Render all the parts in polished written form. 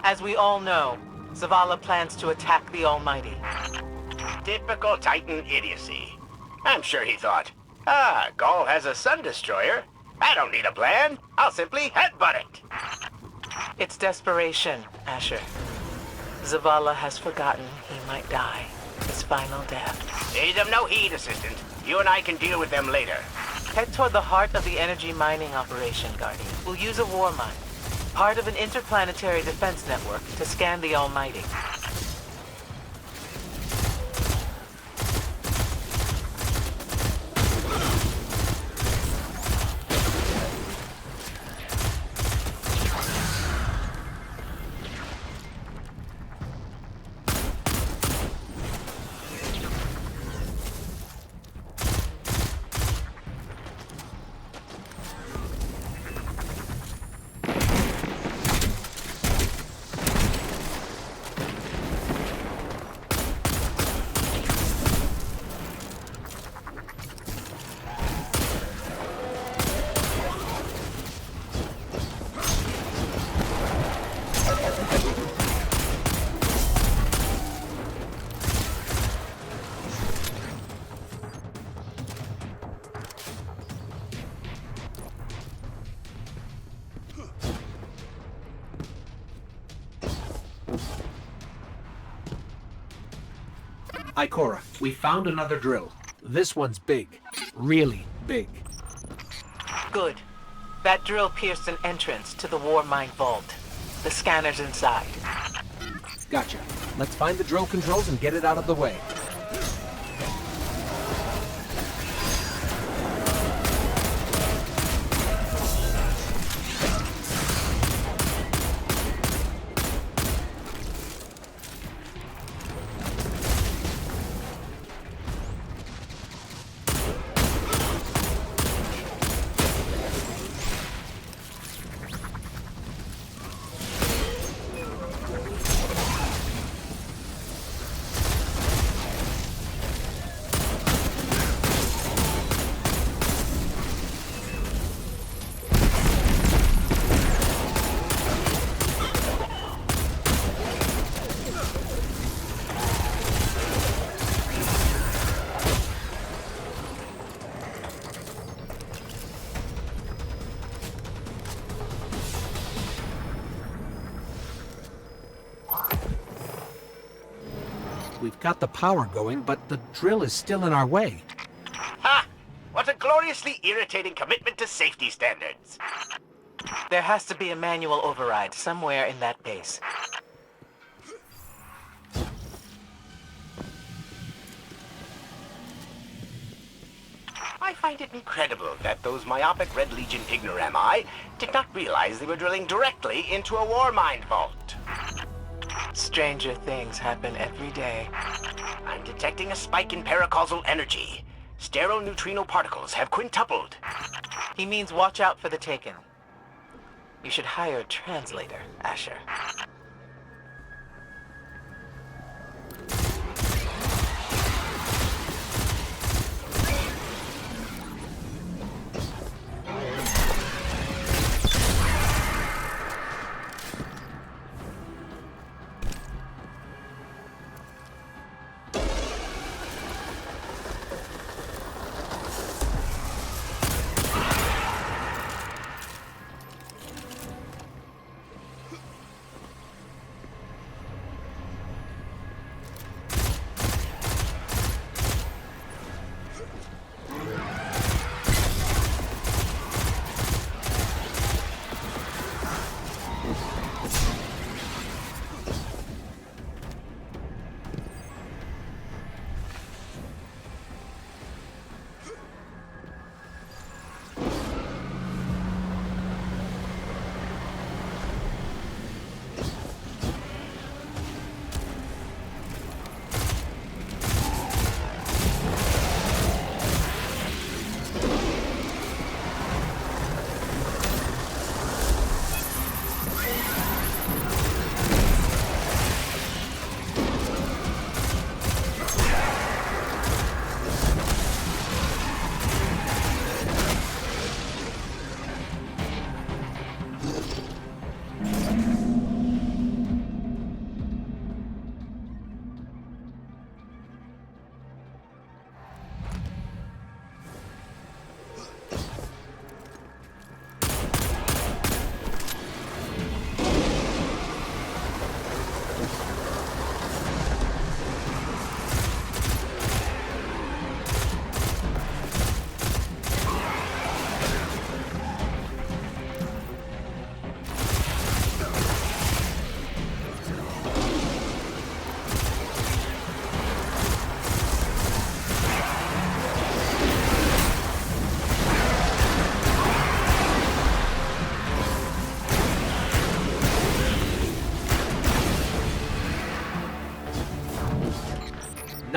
As we all know, Zavala plans to attack the Almighty. Typical Titan idiocy. I'm sure he thought, Gaul has a Sun Destroyer. I don't need a plan. I'll simply headbutt it. It's desperation, Asher. Zavala has forgotten he might die. His final death. Pay them no heed, Assistant. You and I can deal with them later. Head toward the heart of the energy mining operation, Guardian. We'll use a war mine, part of an interplanetary defense network, to scan the Almighty. Ikora, we found another drill. This one's big. Really big. Good. That drill pierced an entrance to the war mine vault. The scanner's inside. Gotcha. Let's find the drill controls and get it out of the way. We've got the power going, but the drill is still in our way. Ha! What a gloriously irritating commitment to safety standards. There has to be a manual override somewhere in that base. I find it incredible that those myopic Red Legion ignorami did not realize they were drilling directly into a war mine vault. Stranger things happen every day. I'm detecting a spike in paracausal energy. Sterile neutrino particles have quintupled. He means watch out for the Taken. You should hire a translator, Asher.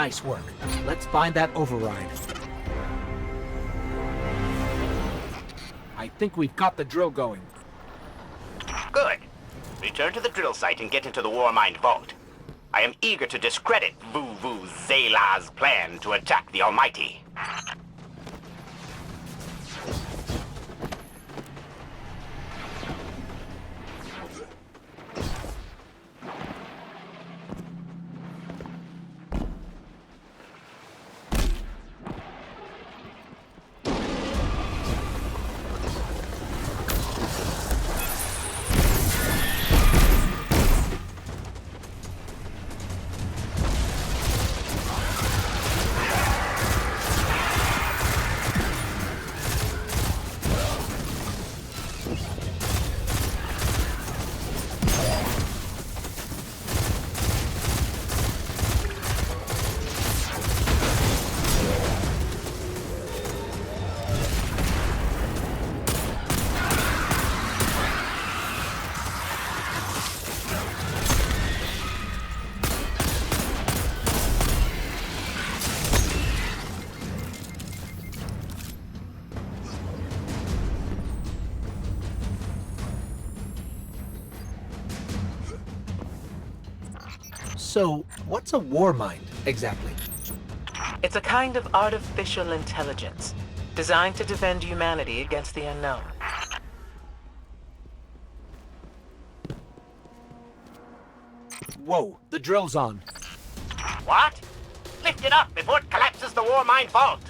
Nice work. Let's find that override. I think we've got the drill going. Good. Return to the drill site and get into the Warmind vault. I am eager to discredit Vu Zela's plan to attack the Almighty. So, what's a war mind, exactly? It's a kind of artificial intelligence designed to defend humanity against the unknown. Whoa, the drill's on. What? Lift it up before it collapses the Warmind vault.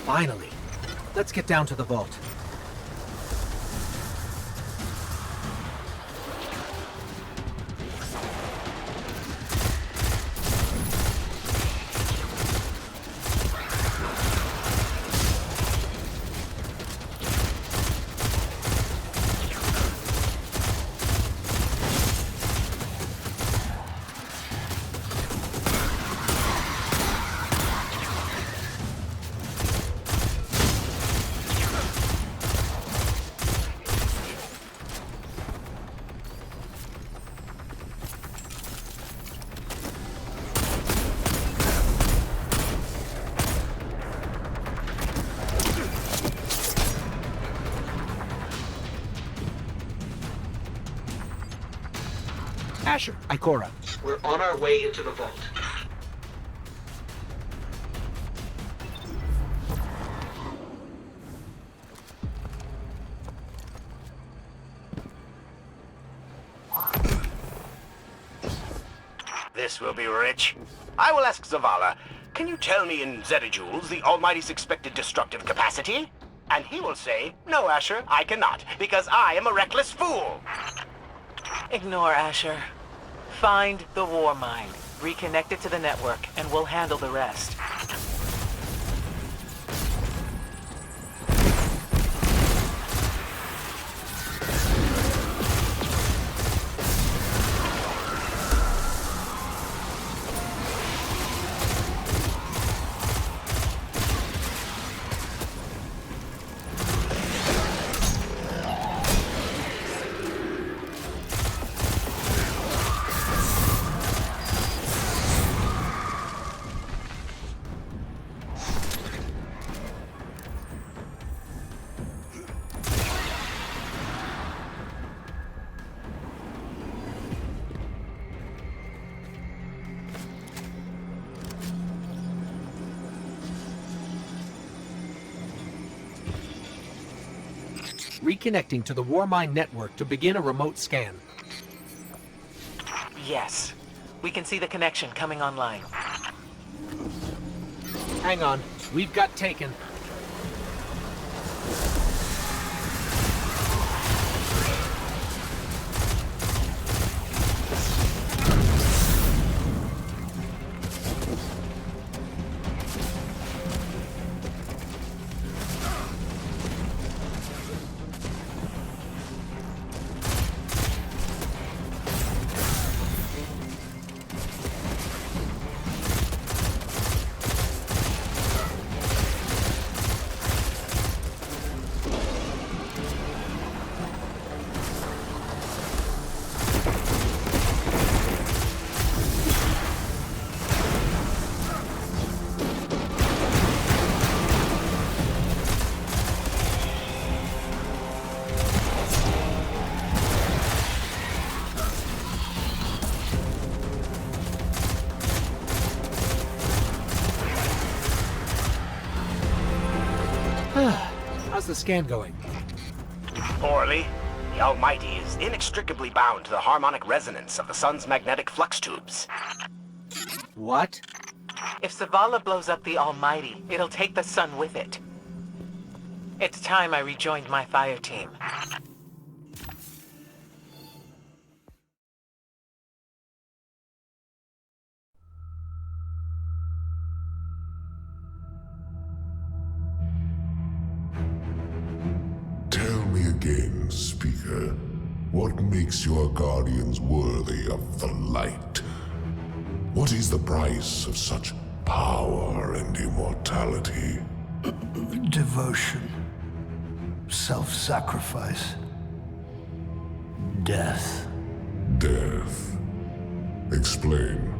Finally. Let's get down to the vault. Asher, Ikora, we're on our way into the vault. This will be rich. I will ask Zavala, can you tell me in zetajoules the Almighty's expected destructive capacity? And he will say, no, Asher, I cannot, because I am a reckless fool. Ignore Asher. Find the war mind, reconnect it to the network, and we'll handle the rest. Reconnecting to the Warmind network to begin a remote scan. Yes. We can see the connection coming online. Hang on, we've got taken. the scan going? Poorly. The Almighty is inextricably bound to the harmonic resonance of the sun's magnetic flux tubes. What? If Zavala blows up the Almighty, it'll take the sun with it. It's time I rejoined my fire team. Tell me again, Speaker, what makes your Guardians worthy of the light? What is the price of such power and immortality? Devotion. Self-sacrifice. Death. Death. Explain.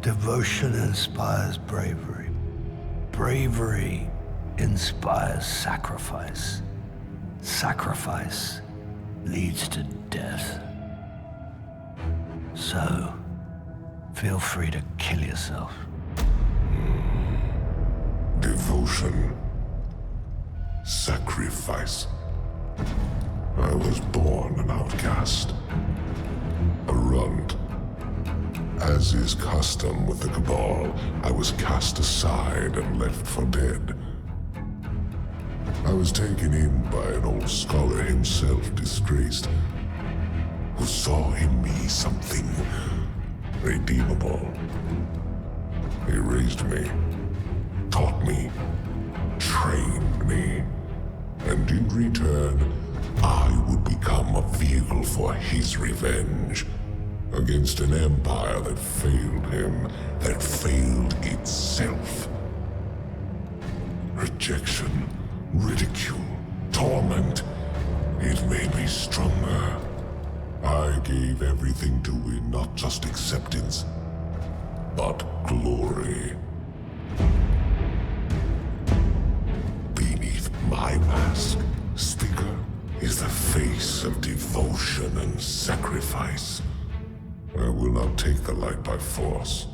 Devotion inspires bravery. Bravery inspires sacrifice. Sacrifice leads to death. So, feel free to kill yourself. Devotion. Sacrifice. I was born an outcast. A runt. As is custom with the Cabal, I was cast aside and left for dead. I was taken in by an old scholar himself, disgraced, who saw in me something redeemable. He raised me, taught me, trained me, and in return, I would become a vehicle for his revenge against an empire that failed him, that failed itself. Rejection, ridicule, torment. It made me stronger. I gave everything to win not just acceptance, but glory. Beneath my mask, Speaker, is the face of devotion and sacrifice. I will not take the light by force.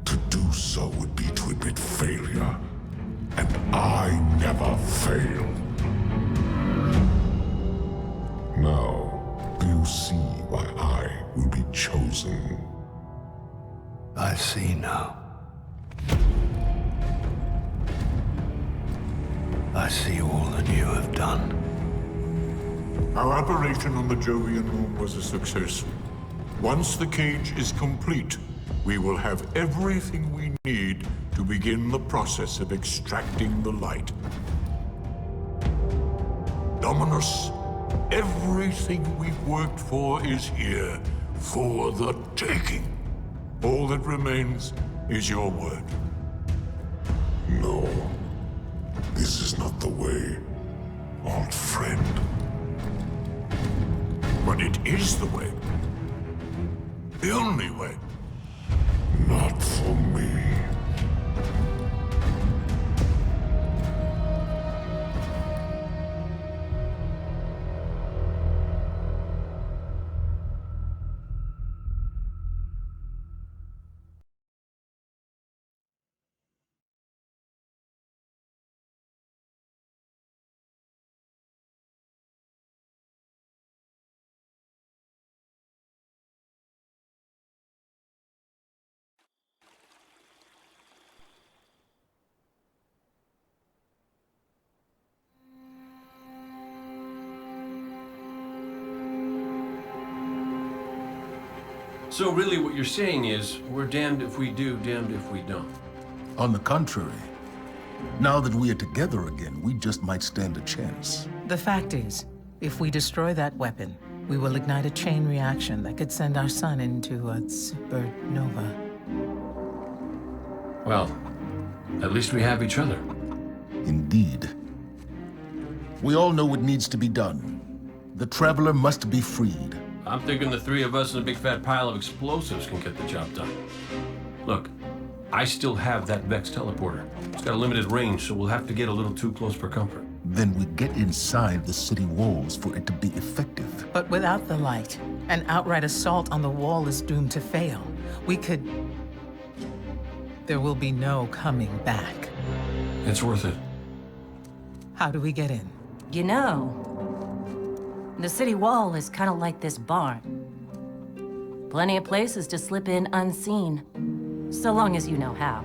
To do so would be to admit failure. And I never fail. Now, do you see why I will be chosen? I see now. I see all that you have done. Our operation on the Jovian moon was a success. Once the cage is complete, we will have everything we need to begin the process of extracting the light. Dominus, everything we've worked for is here, for the taking. All that remains is your word. No. This is not the way, old friend. But it is the way. The only way. Not for me. So really what you're saying is, we're damned if we do, damned if we don't. On the contrary, now that we are together again, we just might stand a chance. The fact is, if we destroy that weapon, we will ignite a chain reaction that could send our sun into a supernova. Well, at least we have each other. Indeed. We all know what needs to be done. The Traveler must be freed. I'm thinking the three of us and a big fat pile of explosives can get the job done. Look, I still have that Vex teleporter. It's got a limited range, so we'll have to get a little too close for comfort. Then we get inside the city walls for it to be effective. But without the light, an outright assault on the wall is doomed to fail. We could... There will be no coming back. It's worth it. How do we get in? You know, the city wall is kind of like this barn. Plenty of places to slip in unseen, so long as you know how.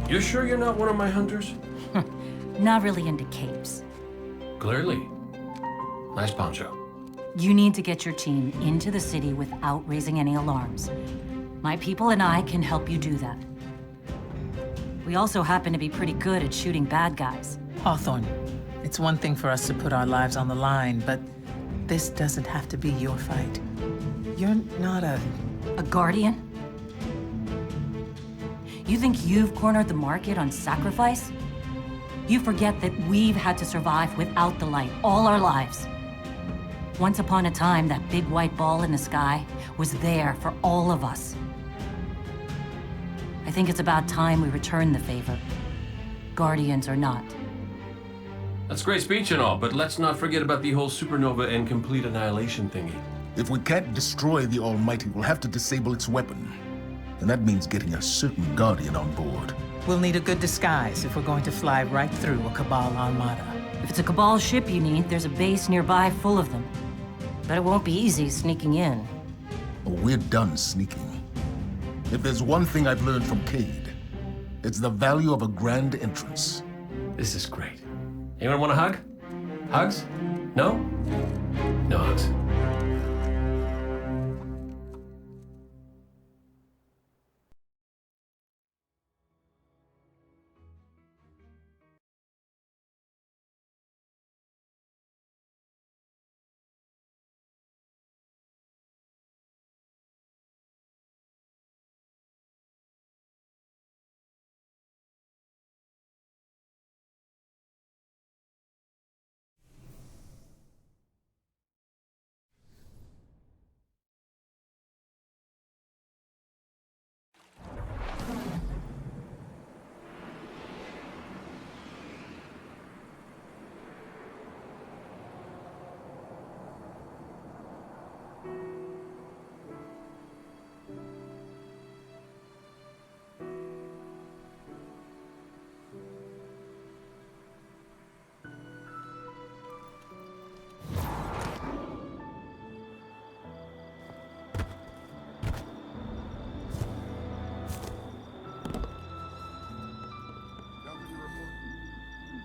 You sure you're not one of my hunters? Not really into capes. Clearly. Nice poncho. You need to get your team into the city without raising any alarms. My people and I can help you do that. We also happen to be pretty good at shooting bad guys. Hawthorne, it's one thing for us to put our lives on the line, but this doesn't have to be your fight. You're not a Guardian? You think you've cornered the market on sacrifice? You forget that we've had to survive without the light all our lives. Once upon a time, that big white ball in the sky was there for all of us. I think it's about time we return the favor, Guardians or not. That's a great speech and all, but let's not forget about the whole supernova and complete annihilation thingy. If we can't destroy the Almighty, we'll have to disable its weapon. And that means getting a certain Guardian on board. We'll need a good disguise if we're going to fly right through a Cabal armada. If it's a Cabal ship you need, there's a base nearby full of them. But it won't be easy sneaking in. Oh, we're done sneaking. If there's one thing I've learned from Cade, it's the value of a grand entrance. This is great. Anyone want a hug? Hugs? No? No hugs.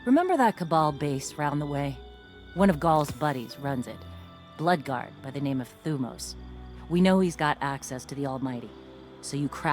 Remember that Cabal base round the way? One of Gaul's buddies runs it. Bloodguard by the name of Thumos. We know he's got access to the Almighty, so you crack